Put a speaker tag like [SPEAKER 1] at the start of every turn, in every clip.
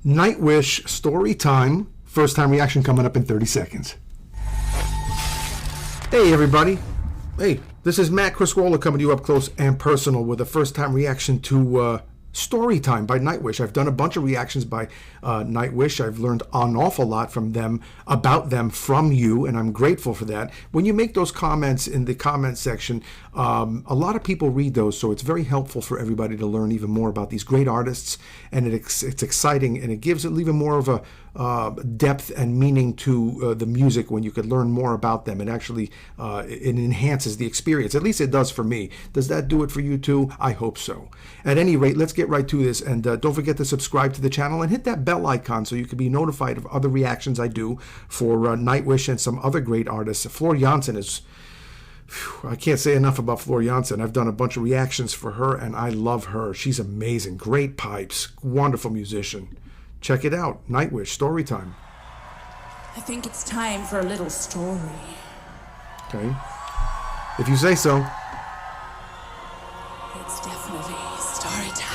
[SPEAKER 1] Nightwish story time. First time reaction coming up in 30 seconds. Hey everybody. Hey, this is Matt Criscuolo coming to you up close and personal with a first time reaction to Storytime by Nightwish. I've done a bunch of reactions by Nightwish. I've learned an awful lot from them, about them, from you, and I'm grateful for that. When you make those comments in the comment section, a lot of people read those, so it's very helpful for everybody to learn even more about these great artists, and it's exciting, and it gives it even more of a depth and meaning to the music when you could learn more about them. It actually it enhances the experience. At least it does for me. Does that do it for you too? I hope so. At any rate, let's get right to this, and don't forget to subscribe to the channel and hit that bell icon so you can be notified of other reactions I do for Nightwish and some other great artists. Floor Jansen is... I can't say enough about Floor Jansen. I've done a bunch of reactions for her, and I love her. She's amazing. Great pipes. Wonderful musician. Check it out. Nightwish, Storytime.
[SPEAKER 2] I think it's time for a little story.
[SPEAKER 1] Okay. If you say so.
[SPEAKER 2] It's definitely story time.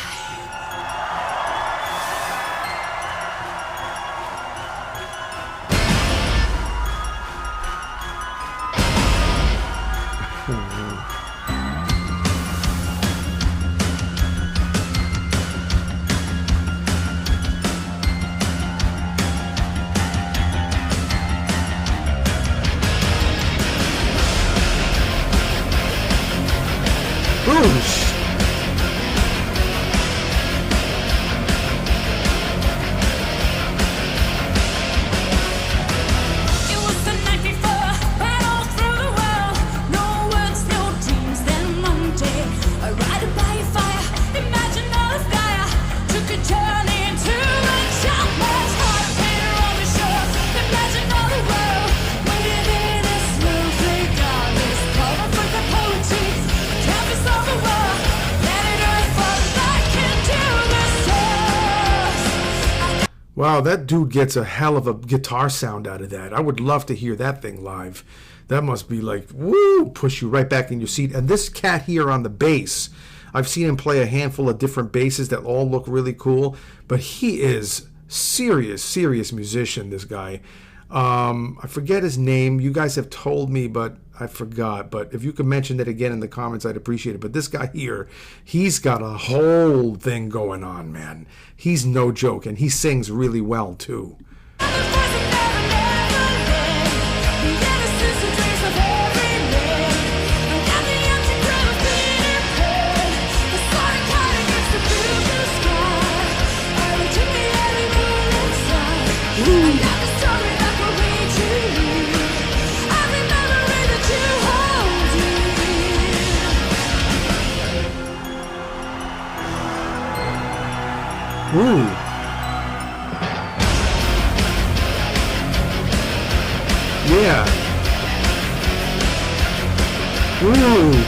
[SPEAKER 1] Boosh! Wow, that dude gets a hell of a guitar sound out of that. I would love to hear that thing live. That must be like, woo, push you right back in your seat. And this cat here on the bass, I've seen him play a handful of different basses that all look really cool, but he is serious musician, this guy. I forget his name. You guys have told me, but I forgot. But if you could mention it again in the comments, I'd appreciate it. But this guy here, he's got a whole thing going on, man. He's no joke, and he sings really well, too. Ooh. Yeah. Ooh.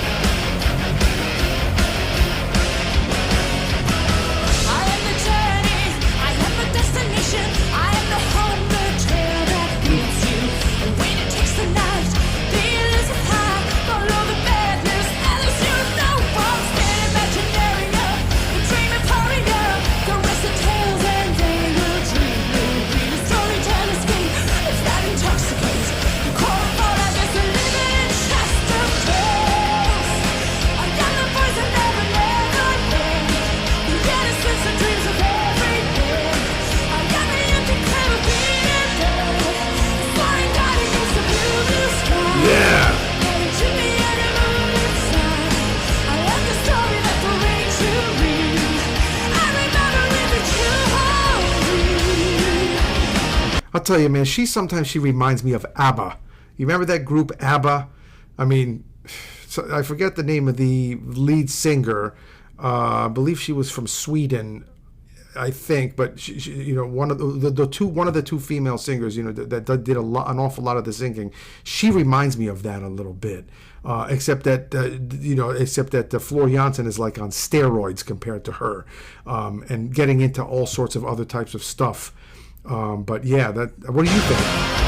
[SPEAKER 1] I'll tell you, man, sometimes she reminds me of ABBA. You remember that group ABBA? I mean, so I forget the name of the lead singer. I believe she was from Sweden, I think. But she you know, one of the two female singers, you know, that did an awful lot of the singing. She reminds me of that a little bit. Except that Floor Jansen is like on steroids compared to her, and getting into all sorts of other types of stuff. But yeah, what do you think?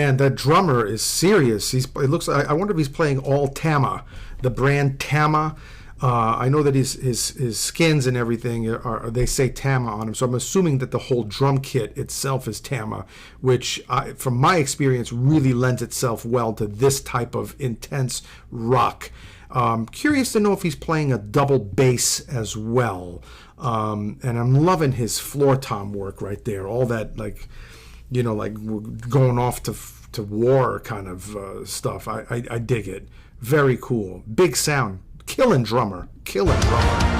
[SPEAKER 1] man, that drummer is serious. It looks. I wonder if he's playing all Tama, the brand Tama. I know that his skins and everything they say Tama on him, so I'm assuming that the whole drum kit itself is Tama, which, from my experience, really lends itself well to this type of intense rock. Curious to know if he's playing a double bass as well. And I'm loving his floor tom work right there. All that, like, you know, like going off to war kind of stuff. I dig it. Very cool. Big sound. Killing drummer. Killing drummer.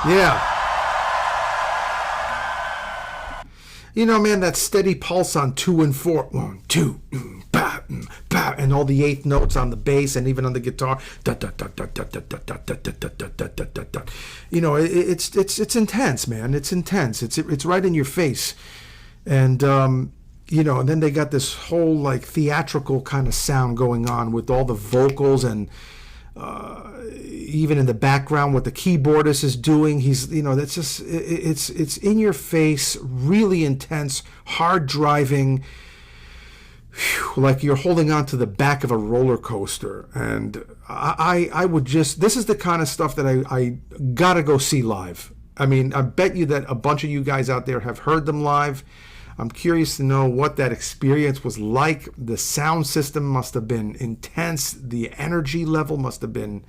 [SPEAKER 1] Yeah. You know, man, that steady pulse on 2 and 4. 1, 2, ba, ba, and all the eighth notes on the bass and even on the guitar. You know, it's intense, man. It's intense. It's right in your face. And you know, and then they got this whole like theatrical kind of sound going on with all the vocals and even in the background what the keyboardist is doing. He's, you know, that's just, it's in your face, really intense, hard driving, like you're holding on to the back of a roller coaster. And I would just, this is the kind of stuff that I gotta go see live. I mean, I bet you that a bunch of you guys out there have heard them live. I'm curious to know what that experience was like. The sound system must have been intense. The energy level must have been,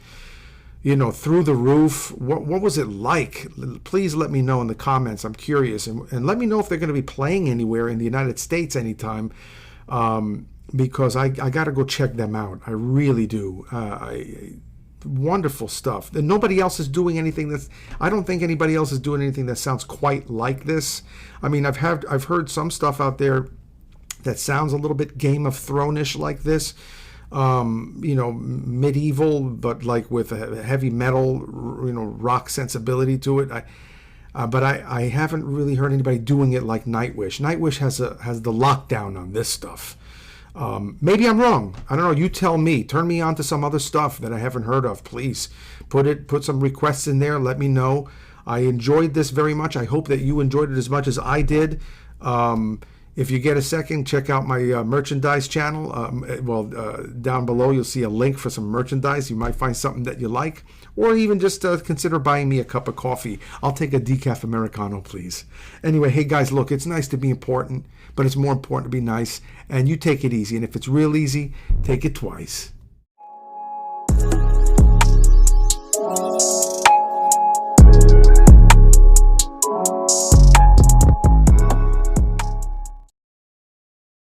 [SPEAKER 1] you know, through the roof. What was it like? Please let me know in the comments. I'm curious. And let me know if they're going to be playing anywhere in the United States anytime, because I got to go check them out. I really do. Wonderful stuff. And nobody else is doing anything that's, I don't think anybody else is doing anything that sounds quite like this. I mean, I've heard some stuff out there that sounds a little bit Game of Thrones-ish like this. You know, medieval, but like with a heavy metal, you know, rock sensibility to it. But I haven't really heard anybody doing it like Nightwish. Nightwish has the lockdown on this stuff. Maybe I'm wrong. I don't know. You tell me. Turn me on to some other stuff that I haven't heard of, please. Put some requests in there. Let me know. I enjoyed this very much. I hope that you enjoyed it as much as I did. If you get a second, check out my merchandise channel. Down below you'll see a link for some merchandise. You might find something that you like, or even just consider buying me a cup of coffee. I'll take a decaf Americano, please. Anyway, hey guys, look, it's nice to be important, but it's more important to be nice. And you take it easy. And if it's real easy, take it twice.